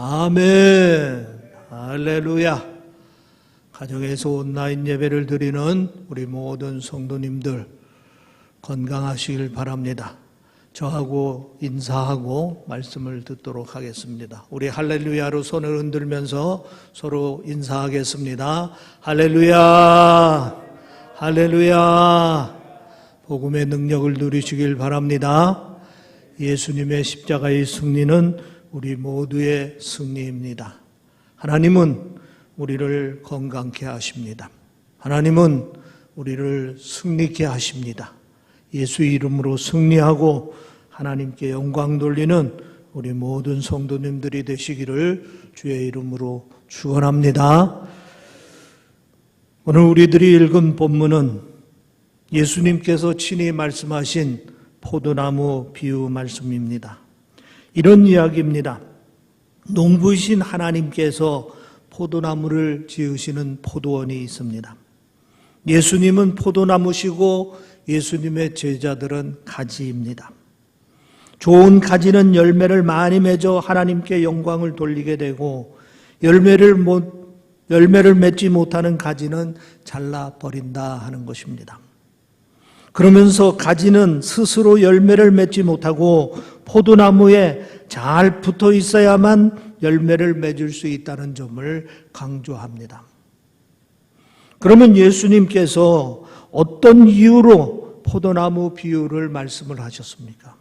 아멘. 할렐루야. 가정에서 온라인 예배를 드리는 우리 모든 성도님들 건강하시길 바랍니다. 저하고 인사하고 말씀을 듣도록 하겠습니다. 우리 할렐루야로 손을 흔들면서 서로 인사하겠습니다. 할렐루야. 할렐루야. 복음의 능력을 누리시길 바랍니다. 예수님의 십자가의 승리는 우리 모두의 승리입니다. 하나님은 우리를 건강케 하십니다. 하나님은 우리를 승리케 하십니다. 예수의 이름으로 승리하고 하나님께 영광 돌리는 우리 모든 성도님들이 되시기를 주의 이름으로 축원합니다. 오늘 우리들이 읽은 본문은 예수님께서 친히 말씀하신 포도나무 비유 말씀입니다. 이런 이야기입니다. 농부이신 하나님께서 포도나무를 지으시는 포도원이 있습니다. 예수님은 포도나무시고 예수님의 제자들은 가지입니다. 좋은 가지는 열매를 많이 맺어 하나님께 영광을 돌리게 되고 열매를 맺지 못하는 가지는 잘라버린다 하는 것입니다. 그러면서 가지는 스스로 열매를 맺지 못하고 포도나무에 잘 붙어 있어야만 열매를 맺을 수 있다는 점을 강조합니다. 그러면 예수님께서 어떤 이유로 포도나무 비유를 말씀을 하셨습니까?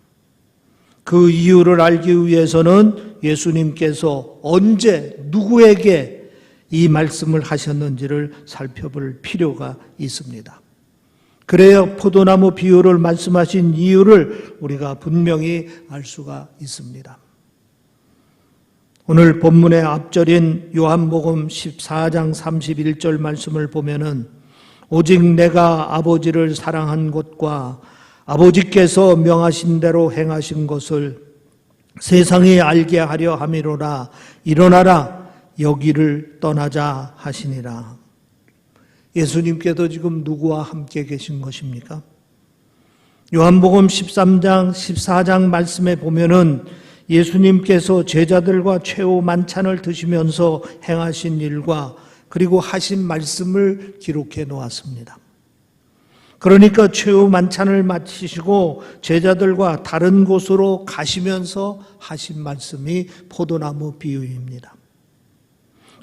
그 이유를 알기 위해서는 예수님께서 언제 누구에게 이 말씀을 하셨는지를 살펴볼 필요가 있습니다. 그래야 포도나무 비유를 말씀하신 이유를 우리가 분명히 알 수가 있습니다. 오늘 본문의 앞절인 요한복음 14장 31절 말씀을 보면은 오직 내가 아버지를 사랑한 것과 아버지께서 명하신 대로 행하신 것을 세상이 알게 하려 함이로라. 일어나라 여기를 떠나자 하시니라. 예수님께서 지금 누구와 함께 계신 것입니까? 요한복음 13장 14장 말씀에 보면은 예수님께서 제자들과 최후 만찬을 드시면서 행하신 일과 그리고 하신 말씀을 기록해 놓았습니다. 그러니까 최후 만찬을 마치시고 제자들과 다른 곳으로 가시면서 하신 말씀이 포도나무 비유입니다.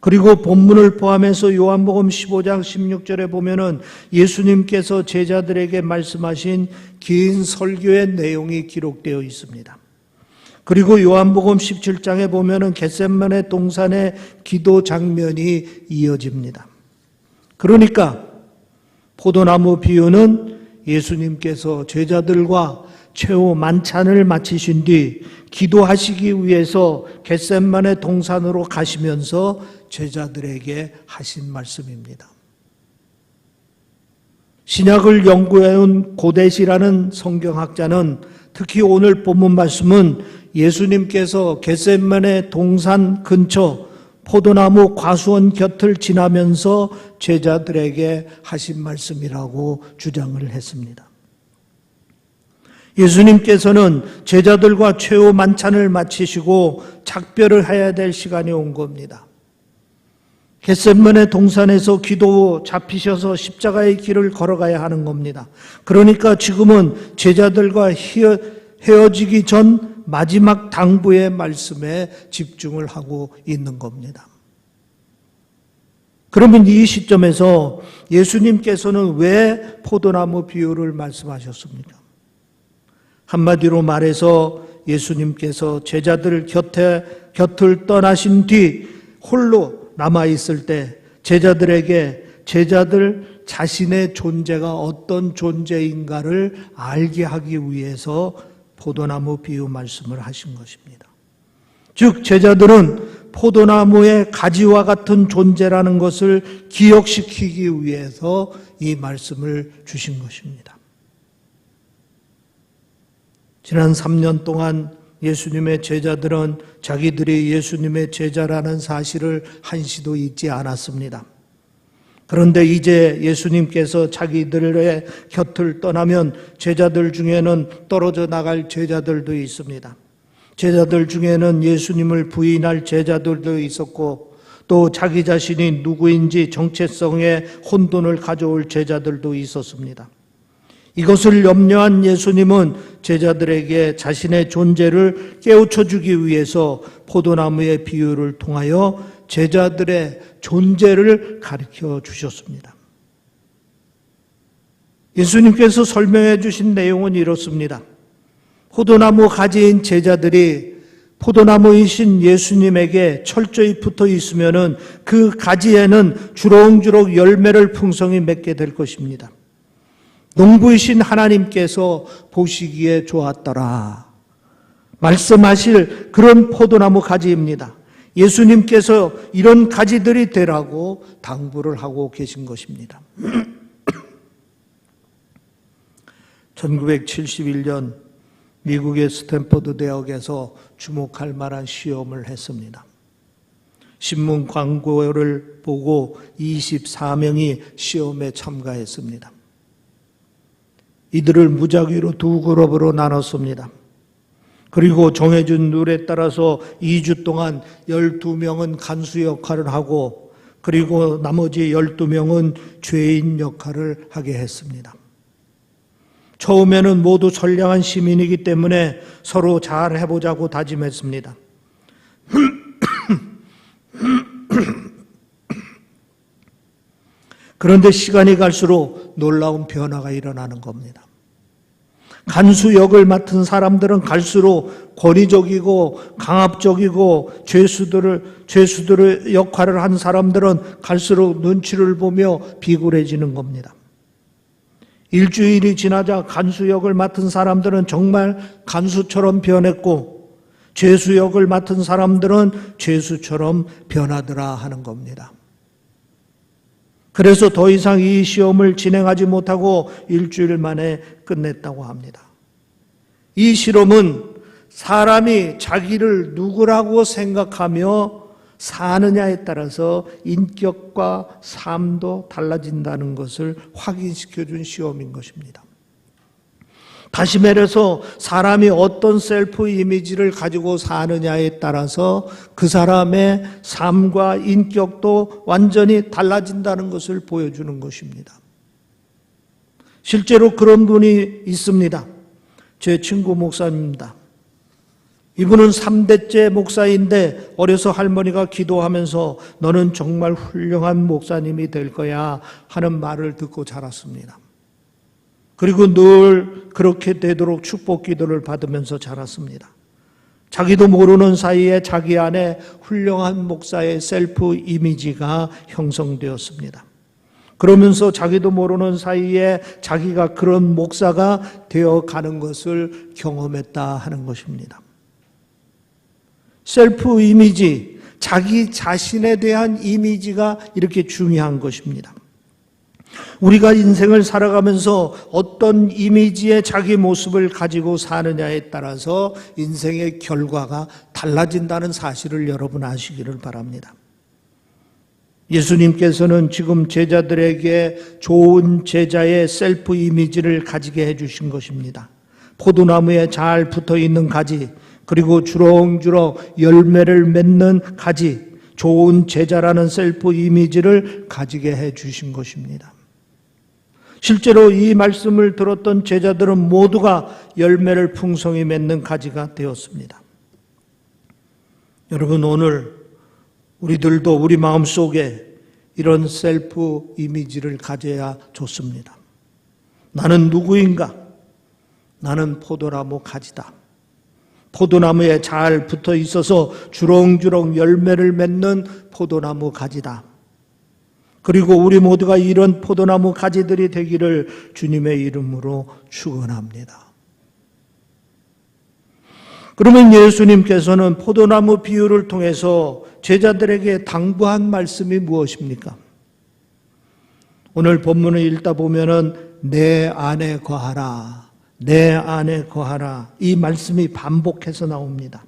그리고 본문을 포함해서 요한복음 15장 16절에 보면은 예수님께서 제자들에게 말씀하신 긴 설교의 내용이 기록되어 있습니다. 그리고 요한복음 17장에 보면은 겟세마네 동산의 기도 장면이 이어집니다. 그러니까 포도나무 비유는 예수님께서 제자들과 최후 만찬을 마치신 뒤 기도하시기 위해서 겟세마네 동산으로 가시면서 제자들에게 하신 말씀입니다. 신약을 연구해온 고데시라는 성경학자는 특히 오늘 본문 말씀은 예수님께서 겟세마네 동산 근처 포도나무 과수원 곁을 지나면서 제자들에게 하신 말씀이라고 주장을 했습니다. 예수님께서는 제자들과 최후 만찬을 마치시고 작별을 해야 될 시간이 온 겁니다. 겟세마네 동산에서 기도 잡히셔서 십자가의 길을 걸어가야 하는 겁니다. 그러니까 지금은 제자들과 헤어지기 전 마지막 당부의 말씀에 집중을 하고 있는 겁니다. 그러면 이 시점에서 예수님께서는 왜 포도나무 비유를 말씀하셨습니까? 한마디로 말해서 예수님께서 제자들 곁을 떠나신 뒤 홀로 남아있을 때 제자들 자신의 존재가 어떤 존재인가를 알게 하기 위해서 포도나무 비유 말씀을 하신 것입니다. 즉 제자들은 포도나무의 가지와 같은 존재라는 것을 기억시키기 위해서 이 말씀을 주신 것입니다. 지난 3년 동안 예수님의 제자들은 자기들이 예수님의 제자라는 사실을 한시도 잊지 않았습니다. 그런데 이제 예수님께서 자기들의 곁을 떠나면 제자들 중에는 떨어져 나갈 제자들도 있습니다. 제자들 중에는 예수님을 부인할 제자들도 있었고 또 자기 자신이 누구인지 정체성에 혼돈을 가져올 제자들도 있었습니다. 이것을 염려한 예수님은 제자들에게 자신의 존재를 깨우쳐 주기 위해서 포도나무의 비유를 통하여 제자들의 존재를 가르쳐 주셨습니다. 예수님께서 설명해 주신 내용은 이렇습니다. 포도나무 가지인 제자들이 포도나무이신 예수님에게 철저히 붙어 있으면은 그 가지에는 주렁주렁 열매를 풍성히 맺게 될 것입니다. 농부이신 하나님께서 보시기에 좋았더라 말씀하실 그런 포도나무 가지입니다. 예수님께서 이런 가지들이 되라고 당부를 하고 계신 것입니다. 1971년 미국의 스탠퍼드 대학에서 주목할 만한 시험을 했습니다. 신문 광고를 보고 24명이 시험에 참가했습니다. 이들을 무작위로 두 그룹으로 나눴습니다. 그리고 정해진 룰에 따라서 2주 동안 12명은 간수 역할을 하고 그리고 나머지 12명은 죄인 역할을 하게 했습니다. 처음에는 모두 선량한 시민이기 때문에 서로 잘 해보자고 다짐했습니다. 그런데 시간이 갈수록 놀라운 변화가 일어나는 겁니다. 간수 역을 맡은 사람들은 갈수록 권위적이고 강압적이고 죄수들의 역할을 한 사람들은 갈수록 눈치를 보며 비굴해지는 겁니다. 일주일이 지나자 간수 역을 맡은 사람들은 정말 간수처럼 변했고 죄수 역을 맡은 사람들은 죄수처럼 변하더라 하는 겁니다. 그래서 더 이상 이 시험을 진행하지 못하고 일주일 만에 끝냈다고 합니다. 이 실험은 사람이 자기를 누구라고 생각하며 사느냐에 따라서 인격과 삶도 달라진다는 것을 확인시켜 준 시험인 것입니다. 다시 말해서 사람이 어떤 셀프 이미지를 가지고 사느냐에 따라서 그 사람의 삶과 인격도 완전히 달라진다는 것을 보여주는 것입니다. 실제로 그런 분이 있습니다. 제 친구 목사님입니다. 이분은 3대째 목사인데 어려서 할머니가 기도하면서 너는 정말 훌륭한 목사님이 될 거야 하는 말을 듣고 자랐습니다. 그리고 늘 그렇게 되도록 축복 기도를 받으면서 자랐습니다. 자기도 모르는 사이에 자기 안에 훌륭한 목사의 셀프 이미지가 형성되었습니다. 그러면서 자기도 모르는 사이에 자기가 그런 목사가 되어가는 것을 경험했다 하는 것입니다. 셀프 이미지, 자기 자신에 대한 이미지가 이렇게 중요한 것입니다. 우리가 인생을 살아가면서 어떤 이미지의 자기 모습을 가지고 사느냐에 따라서 인생의 결과가 달라진다는 사실을 여러분 아시기를 바랍니다. 예수님께서는 지금 제자들에게 좋은 제자의 셀프 이미지를 가지게 해주신 것입니다. 포도나무에 잘 붙어 있는 가지, 그리고 주렁주렁 열매를 맺는 가지, 좋은 제자라는 셀프 이미지를 가지게 해주신 것입니다. 실제로 이 말씀을 들었던 제자들은 모두가 열매를 풍성히 맺는 가지가 되었습니다. 여러분, 오늘 우리들도 우리 마음속에 이런 셀프 이미지를 가져야 좋습니다. 나는 누구인가? 나는 포도나무 가지다. 포도나무에 잘 붙어 있어서 주렁주렁 열매를 맺는 포도나무 가지다. 그리고 우리 모두가 이런 포도나무 가지들이 되기를 주님의 이름으로 축원합니다. 그러면 예수님께서는 포도나무 비유를 통해서 제자들에게 당부한 말씀이 무엇입니까? 오늘 본문을 읽다 보면은 내 안에 거하라, 내 안에 거하라, 이 말씀이 반복해서 나옵니다.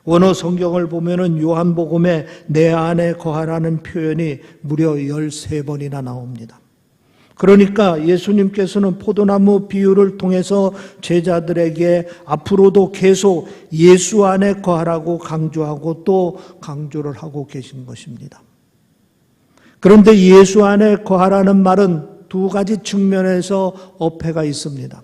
원어 성경을 보면은 요한복음에 내 안에 거하라는 표현이 무려 13번이나 나옵니다. 그러니까 예수님께서는 포도나무 비유를 통해서 제자들에게 앞으로도 계속 예수 안에 거하라고 강조하고 또 강조를 하고 계신 것입니다. 그런데 예수 안에 거하라는 말은 두 가지 측면에서 어폐가 있습니다.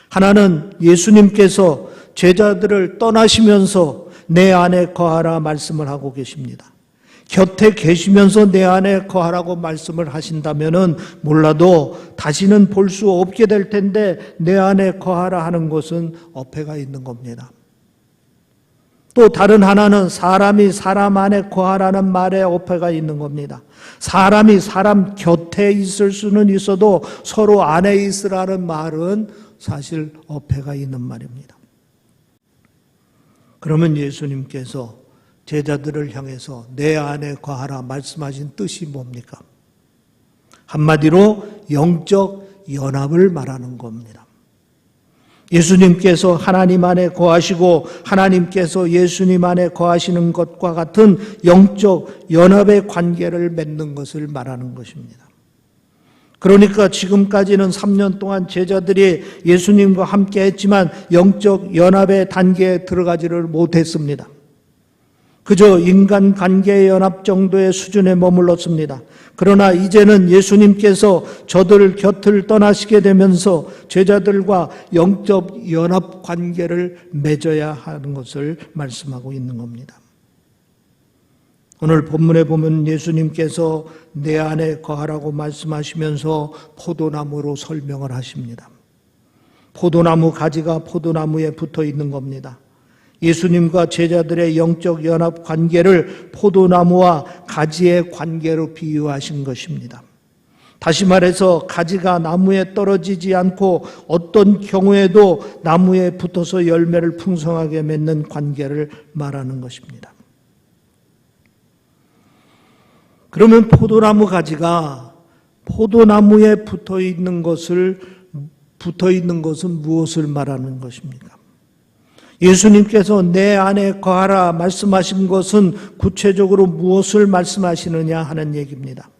하나는 예수님께서 제자들을 떠나시면서 내 안에 거하라 말씀을 하고 계십니다. 곁에 계시면서 내 안에 거하라고 말씀을 하신다면은 몰라도 다시는 볼 수 없게 될 텐데 내 안에 거하라 하는 것은 어폐가 있는 겁니다. 또 다른 하나는 사람이 사람 안에 거하라는 말에 어폐가 있는 겁니다. 사람이 사람 곁에 있을 수는 있어도 서로 안에 있으라는 말은 사실 어폐가 있는 말입니다. 그러면 예수님께서 제자들을 향해서 내 안에 거하라 말씀하신 뜻이 뭡니까? 한마디로 영적 연합을 말하는 겁니다. 예수님께서 하나님 안에 거하시고 하나님께서 예수님 안에 거하시는 것과 같은 영적 연합의 관계를 맺는 것을 말하는 것입니다. 그러니까 지금까지는 3년 동안 제자들이 예수님과 함께 했지만 영적 연합의 단계에 들어가지를 못했습니다. 그저 인간관계의 연합 정도의 수준에 머물렀습니다. 그러나 이제는 예수님께서 저들 곁을 떠나시게 되면서 제자들과 영적 연합 관계를 맺어야 하는 것을 말씀하고 있는 겁니다. 오늘 본문에 보면 예수님께서 내 안에 거하라고 말씀하시면서 포도나무로 설명을 하십니다. 포도나무 가지가 포도나무에 붙어 있는 겁니다. 예수님과 제자들의 영적 연합 관계를 포도나무와 가지의 관계로 비유하신 것입니다. 다시 말해서 가지가 나무에 떨어지지 않고 어떤 경우에도 나무에 붙어서 열매를 풍성하게 맺는 관계를 말하는 것입니다. 그러면 포도나무 가지가 포도나무에 붙어 있는 것은 무엇을 말하는 것입니까? 예수님께서 내 안에 거하라 말씀하신 것은 구체적으로 무엇을 말씀하시느냐 하는 얘기입니다.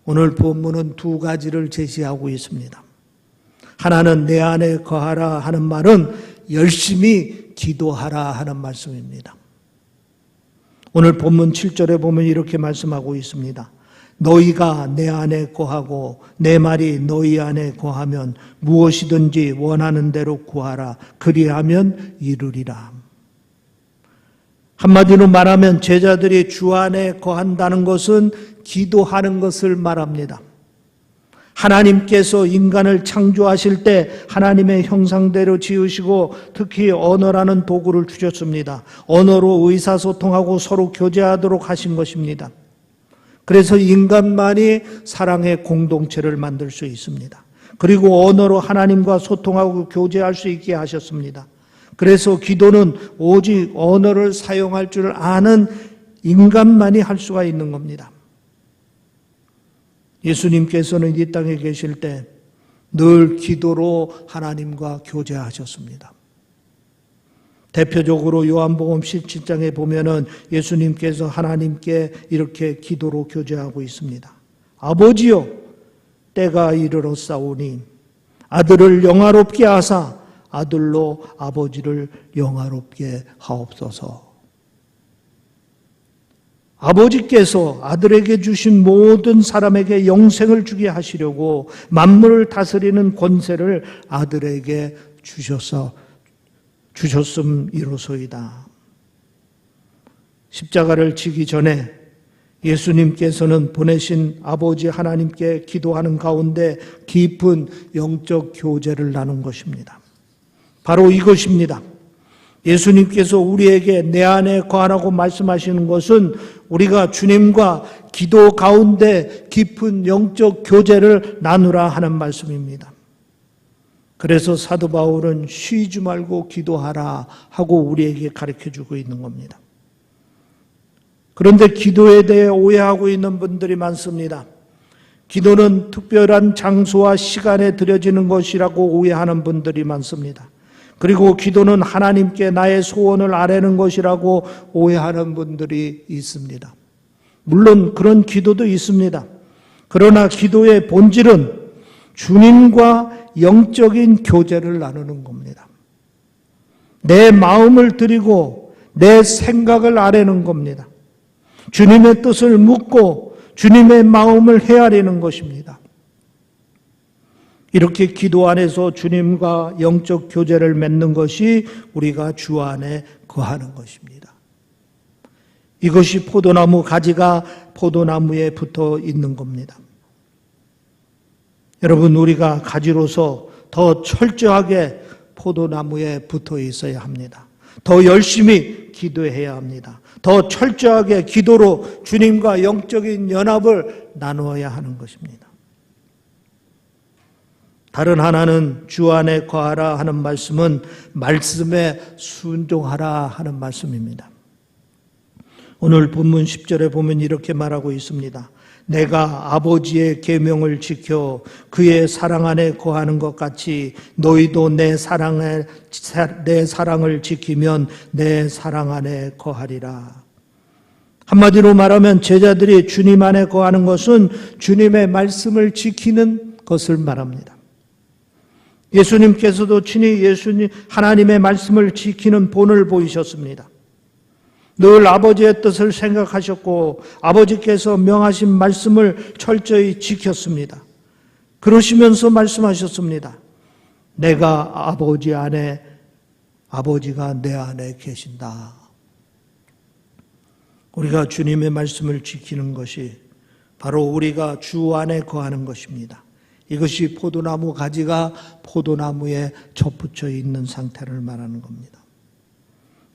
오늘 본문은 두 가지를 제시하고 있습니다. 하나는 내 안에 거하라 하는 말은 열심히 기도하라 하는 말씀입니다. 오늘 본문 7절에 보면 이렇게 말씀하고 있습니다. 너희가 내 안에 거하고 내 말이 너희 안에 거하면 무엇이든지 원하는 대로 구하라. 그리하면 이루리라. 한마디로 말하면 제자들이 주 안에 거한다는 것은 기도하는 것을 말합니다. 하나님께서 인간을 창조하실 때 하나님의 형상대로 지으시고 특히 언어라는 도구를 주셨습니다. 언어로 의사소통하고 서로 교제하도록 하신 것입니다. 그래서 인간만이 사랑의 공동체를 만들 수 있습니다. 그리고 언어로 하나님과 소통하고 교제할 수 있게 하셨습니다. 그래서 기도는 오직 언어를 사용할 줄 아는 인간만이 할 수가 있는 겁니다. 예수님께서는 이 땅에 계실 때 늘 기도로 하나님과 교제하셨습니다. 대표적으로 요한복음 17장에 보면은 예수님께서 하나님께 이렇게 기도로 교제하고 있습니다. 아버지여, 때가 이르렀사오니 아들을 영화롭게 하사 아들로 아버지를 영화롭게 하옵소서. 아버지께서 아들에게 주신 모든 사람에게 영생을 주게 하시려고 만물을 다스리는 권세를 아들에게 주셨음이로소이다. 십자가를 지기 전에 예수님께서는 보내신 아버지 하나님께 기도하는 가운데 깊은 영적 교제를 나눈 것입니다. 바로 이것입니다. 예수님께서 우리에게 내 안에 거하라고 말씀하시는 것은 우리가 주님과 기도 가운데 깊은 영적 교제를 나누라 하는 말씀입니다. 그래서 사도 바울은 쉬지 말고 기도하라 하고 우리에게 가르쳐주고 있는 겁니다. 그런데 기도에 대해 오해하고 있는 분들이 많습니다. 기도는 특별한 장소와 시간에 드려지는 것이라고 오해하는 분들이 많습니다. 그리고 기도는 하나님께 나의 소원을 아뢰는 것이라고 오해하는 분들이 있습니다. 물론 그런 기도도 있습니다. 그러나 기도의 본질은 주님과 영적인 교제를 나누는 겁니다. 내 마음을 드리고 내 생각을 아뢰는 겁니다. 주님의 뜻을 묻고 주님의 마음을 헤아리는 것입니다. 이렇게 기도 안에서 주님과 영적 교제를 맺는 것이 우리가 주 안에 거하는 것입니다. 이것이 포도나무 가지가 포도나무에 붙어 있는 겁니다. 여러분, 우리가 가지로서 더 철저하게 포도나무에 붙어 있어야 합니다. 더 열심히 기도해야 합니다. 더 철저하게 기도로 주님과 영적인 연합을 나누어야 하는 것입니다. 다른 하나는 주 안에 거하라 하는 말씀은 말씀에 순종하라 하는 말씀입니다. 오늘 본문 10절에 보면 이렇게 말하고 있습니다. 내가 아버지의 계명을 지켜 그의 사랑 안에 거하는 것 같이 너희도 내 사랑을 지키면 내 사랑 안에 거하리라. 한마디로 말하면 제자들이 주님 안에 거하는 것은 주님의 말씀을 지키는 것을 말합니다. 예수님께서도 친히 하나님의 말씀을 지키는 본을 보이셨습니다. 늘 아버지의 뜻을 생각하셨고 아버지께서 명하신 말씀을 철저히 지켰습니다. 그러시면서 말씀하셨습니다. 내가 아버지 안에, 아버지가 내 안에 계신다. 우리가 주님의 말씀을 지키는 것이 바로 우리가 주 안에 거하는 것입니다. 이것이 포도나무 가지가 포도나무에 접붙여 있는 상태를 말하는 겁니다.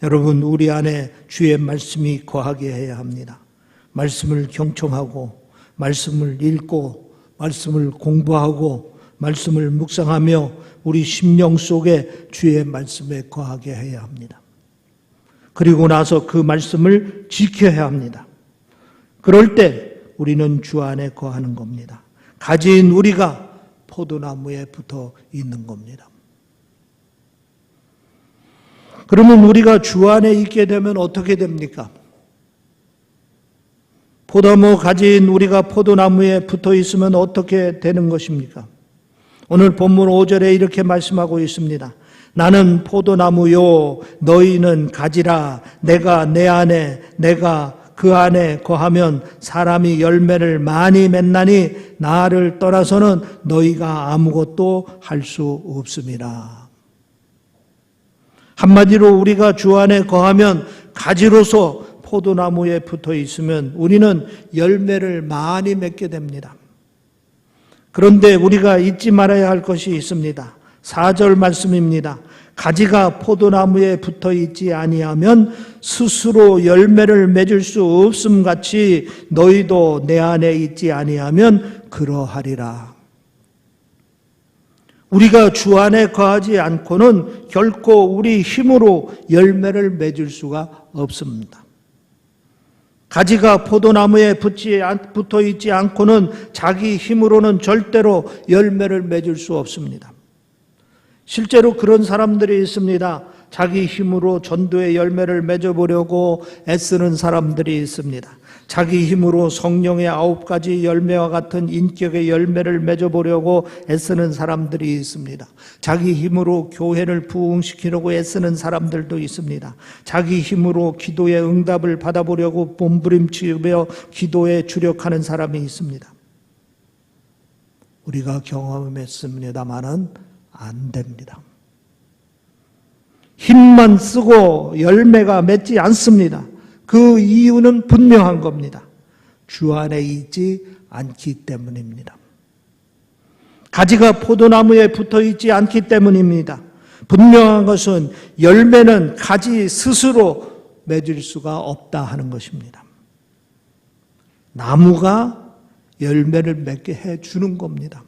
여러분, 우리 안에 주의 말씀이 거하게 해야 합니다. 말씀을 경청하고 말씀을 읽고 말씀을 공부하고 말씀을 묵상하며 우리 심령 속에 주의 말씀에 거하게 해야 합니다. 그리고 나서 그 말씀을 지켜야 합니다. 그럴 때 우리는 주 안에 거하는 겁니다. 가지인 우리가 포도나무에 붙어 있는 겁니다. 그러면 우리가 주 안에 있게 되면 어떻게 됩니까? 포도나무 가지인 우리가 포도나무에 붙어 있으면 어떻게 되는 것입니까? 오늘 본문 5절에 이렇게 말씀하고 있습니다. 나는 포도나무요 너희는 가지라. 내가 내 안에 내가 그 안에 거하면 사람이 열매를 많이 맺나니 나를 떠나서는 너희가 아무것도 할 수 없습니다. 한마디로 우리가 주 안에 거하면 가지로서 포도나무에 붙어 있으면 우리는 열매를 많이 맺게 됩니다. 그런데 우리가 잊지 말아야 할 것이 있습니다. 4절 말씀입니다. 가지가 포도나무에 붙어 있지 아니하면 스스로 열매를 맺을 수 없음 같이 너희도 내 안에 있지 아니하면 그러하리라. 우리가 주 안에 거하지 않고는 결코 우리 힘으로 열매를 맺을 수가 없습니다. 가지가 포도나무에 붙어 있지 않고는 자기 힘으로는 절대로 열매를 맺을 수 없습니다. 실제로 그런 사람들이 있습니다. 자기 힘으로 전도의 열매를 맺어보려고 애쓰는 사람들이 있습니다. 자기 힘으로 성령의 9가지 열매와 같은 인격의 열매를 맺어보려고 애쓰는 사람들이 있습니다. 자기 힘으로 교회를 부흥시키려고 애쓰는 사람들도 있습니다. 자기 힘으로 기도의 응답을 받아보려고 몸부림치며 기도에 주력하는 사람이 있습니다. 우리가 경험했습니다마는 안 됩니다. 힘만 쓰고 열매가 맺지 않습니다. 그 이유는 분명한 겁니다. 주 안에 있지 않기 때문입니다. 가지가 포도나무에 붙어 있지 않기 때문입니다. 분명한 것은 열매는 가지 스스로 맺을 수가 없다 하는 것입니다. 나무가 열매를 맺게 해주는 겁니다.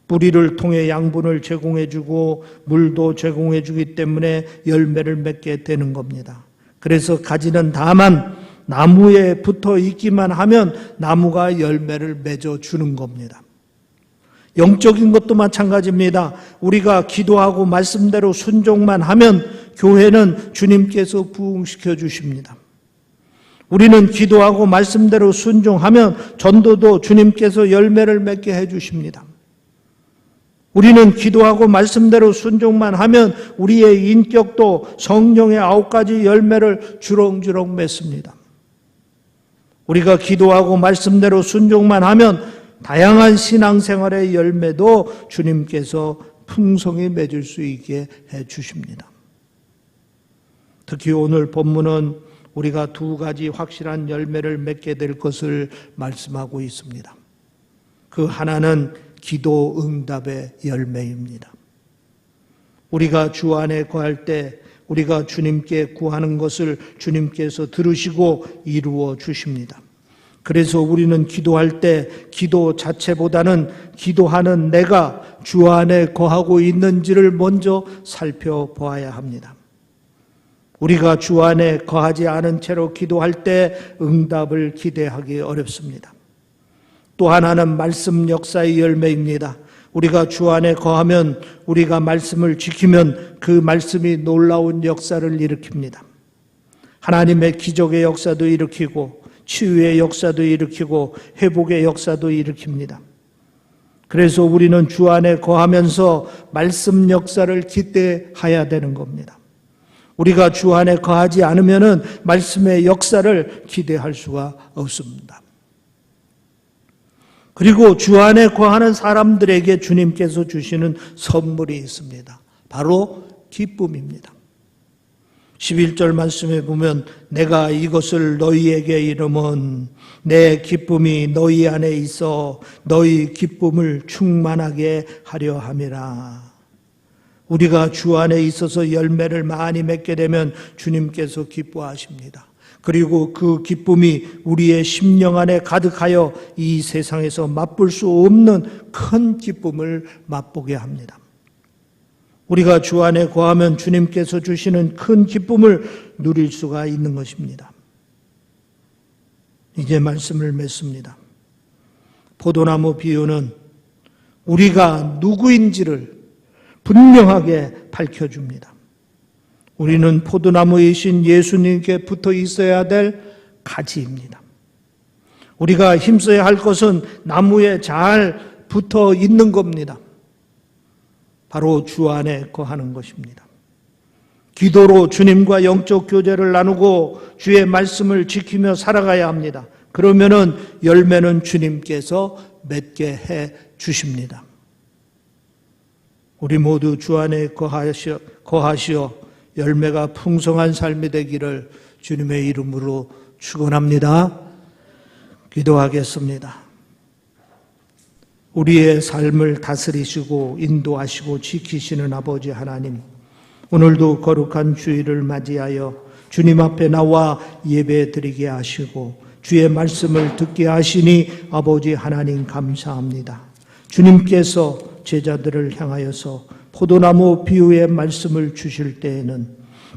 뿌리를 통해 양분을 제공해주고 물도 제공해주기 때문에 열매를 맺게 되는 겁니다. 그래서 가지는 다만 나무에 붙어 있기만 하면 나무가 열매를 맺어주는 겁니다. 영적인 것도 마찬가지입니다. 우리가 기도하고 말씀대로 순종만 하면 교회는 주님께서 부흥시켜 주십니다. 우리는 기도하고 말씀대로 순종하면 전도도 주님께서 열매를 맺게 해주십니다. 우리는 기도하고 말씀대로 순종만 하면 우리의 인격도 성령의 9가지 열매를 주렁주렁 맺습니다. 우리가 기도하고 말씀대로 순종만 하면 다양한 신앙생활의 열매도 주님께서 풍성히 맺을 수 있게 해주십니다. 특히 오늘 본문은 우리가 2가지 확실한 열매를 맺게 될 것을 말씀하고 있습니다. 그 하나는 기도 응답의 열매입니다. 우리가 주 안에 거할 때 우리가 주님께 구하는 것을 주님께서 들으시고 이루어 주십니다. 그래서 우리는 기도할 때 기도 자체보다는 기도하는 내가 주 안에 거하고 있는지를 먼저 살펴보아야 합니다. 우리가 주 안에 거하지 않은 채로 기도할 때 응답을 기대하기 어렵습니다. 또 하나는 말씀 역사의 열매입니다. 우리가 주 안에 거하면 우리가 말씀을 지키면 그 말씀이 놀라운 역사를 일으킵니다. 하나님의 기적의 역사도 일으키고 치유의 역사도 일으키고 회복의 역사도 일으킵니다. 그래서 우리는 주 안에 거하면서 말씀 역사를 기대해야 되는 겁니다. 우리가 주 안에 거하지 않으면 말씀의 역사를 기대할 수가 없습니다. 그리고 주 안에 거하는 사람들에게 주님께서 주시는 선물이 있습니다. 바로 기쁨입니다. 11절 말씀에 보면 내가 이것을 너희에게 이르면 내 기쁨이 너희 안에 있어 너희 기쁨을 충만하게 하려 함이라. 우리가 주 안에 있어서 열매를 많이 맺게 되면 주님께서 기뻐하십니다. 그리고 그 기쁨이 우리의 심령 안에 가득하여 이 세상에서 맛볼 수 없는 큰 기쁨을 맛보게 합니다. 우리가 주 안에 거하면 주님께서 주시는 큰 기쁨을 누릴 수가 있는 것입니다. 이제 말씀을 맺습니다. 포도나무 비유는 우리가 누구인지를 분명하게 밝혀줍니다. 우리는 포도나무이신 예수님께 붙어 있어야 될 가지입니다. 우리가 힘써야 할 것은 나무에 잘 붙어 있는 겁니다. 바로 주 안에 거하는 것입니다. 기도로 주님과 영적 교제를 나누고 주의 말씀을 지키며 살아가야 합니다. 그러면은 열매는 주님께서 맺게 해 주십니다. 우리 모두 주 안에 거하시어 열매가 풍성한 삶이 되기를 주님의 이름으로 축원합니다. 기도하겠습니다. 우리의 삶을 다스리시고 인도하시고 지키시는 아버지 하나님, 오늘도 거룩한 주일을 맞이하여 주님 앞에 나와 예배드리게 하시고 주의 말씀을 듣게 하시니 아버지 하나님 감사합니다. 주님께서 제자들을 향하여서 포도나무 비유의 말씀을 주실 때에는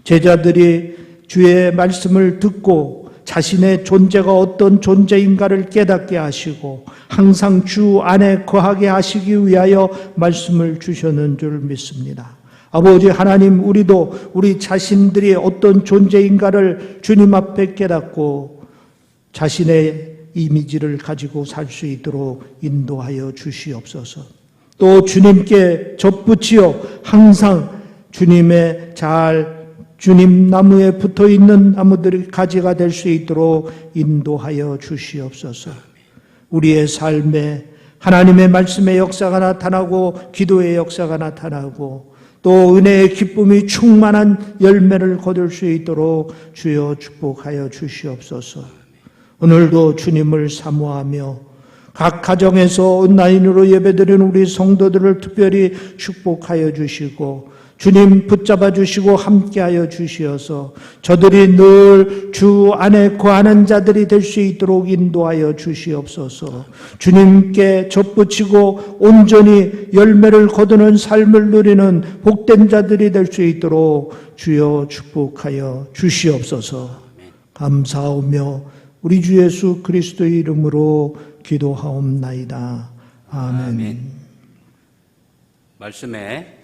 제자들이 주의 말씀을 듣고 자신의 존재가 어떤 존재인가를 깨닫게 하시고 항상 주 안에 거하게 하시기 위하여 말씀을 주셨는 줄 믿습니다. 아버지 하나님, 우리도 우리 자신들이 어떤 존재인가를 주님 앞에 깨닫고 자신의 이미지를 가지고 살 수 있도록 인도하여 주시옵소서. 또 주님께 접붙이어 항상 주님의 주님 나무에 붙어 있는 나무들이 가지가 될 수 있도록 인도하여 주시옵소서. 우리의 삶에 하나님의 말씀의 역사가 나타나고 기도의 역사가 나타나고 또 은혜의 기쁨이 충만한 열매를 거둘 수 있도록 주여 축복하여 주시옵소서. 오늘도 주님을 사모하며 각 가정에서 온라인으로 예배드리는 우리 성도들을 특별히 축복하여 주시고 주님 붙잡아 주시고 함께하여 주시어서 저들이 늘 주 안에 거하는 자들이 될 수 있도록 인도하여 주시옵소서. 주님께 접붙이고 온전히 열매를 거두는 삶을 누리는 복된 자들이 될 수 있도록 주여 축복하여 주시옵소서. 감사하며 우리 주 예수 그리스도의 이름으로 기도하옵나이다. 아멘. 말씀에